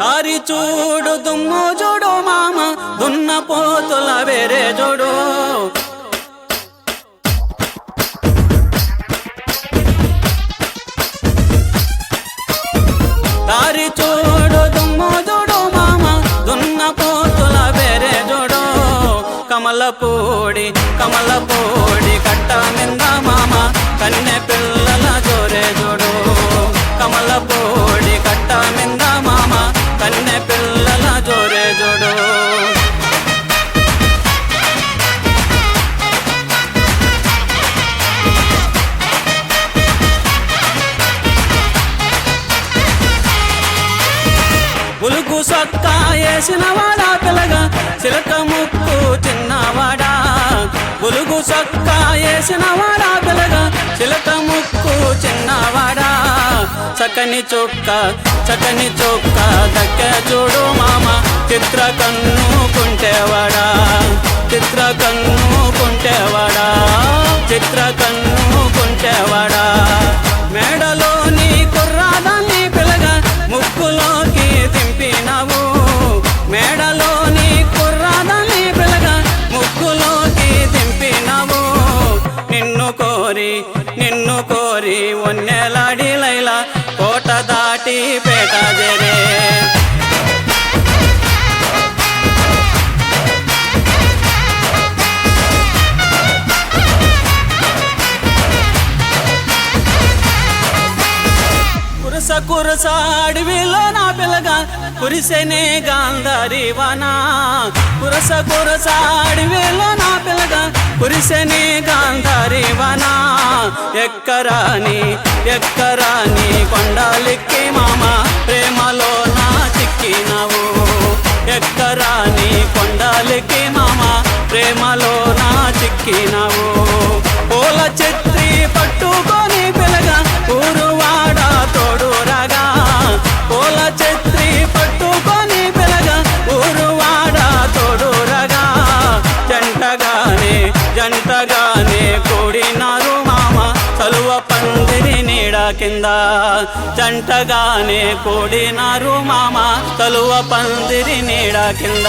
దారి చూడు దుమ్ము చూడు మామ దున్న పోతుల వేరే చూడు దారి చూడు దుమ్ము చూడు మామ దున్న పోతుల వేరే చూడు కమలపూడి కట్ట మింద మామ కన్నె పిల్లల జోరే చూడు కమలపూడి కట్ట మింద మామ కన్నె పిల్లల జోరే చూడు బులుగు సొక్కా వేసినవాడా పిల్లగా చిలక ముక్కు చిన్నవాడా బులుగు సొక్కా వేసినవాడా పిల్లగా చిలక ముక్కు చిన్నవాడా చక్కని చొక్క దక్క చూడు మామ చిత్ర కన్ను కుంటేవాడా చిత్ర కన్ను కుంటేవాడా మేడలోని కుర్రాదాన్ని పిల్లగా ముక్కులోకి దింపినవు మేడలోని కుర్రాదాన్ని పిల్లగా ముక్కులోకి దింపినవు నిన్ను కోరి ఒన్నెలాడి లైలా కోట దాటి పేట జరే కురస అడవిలో నా పిల్లగా కురిసెనే గాంధారి వానా కురస అడవిలో నా పిల్లగా కురిసెనే గాంధారి వానా ఎక్కరాని కొండాలిక్కి మామ ప్రేమలో నా చిక్కినవు ఎక్కరాని కొండాలిక్కి మామ ప్రేమలో నా చిక్కినవు పూల చెత్రి పట్టుకొని పిల్లగా ఊరువాడ తోడురాగా పూల చెత్రి పట్టుకొని పిల్లగా ఊరువాడ తోడురాగా జంటగానే కూడినారు మామ చలువ పందిరి నీడ కింద జంటగానే కూడినారు మామ చలువ పందిరి నీడ కింద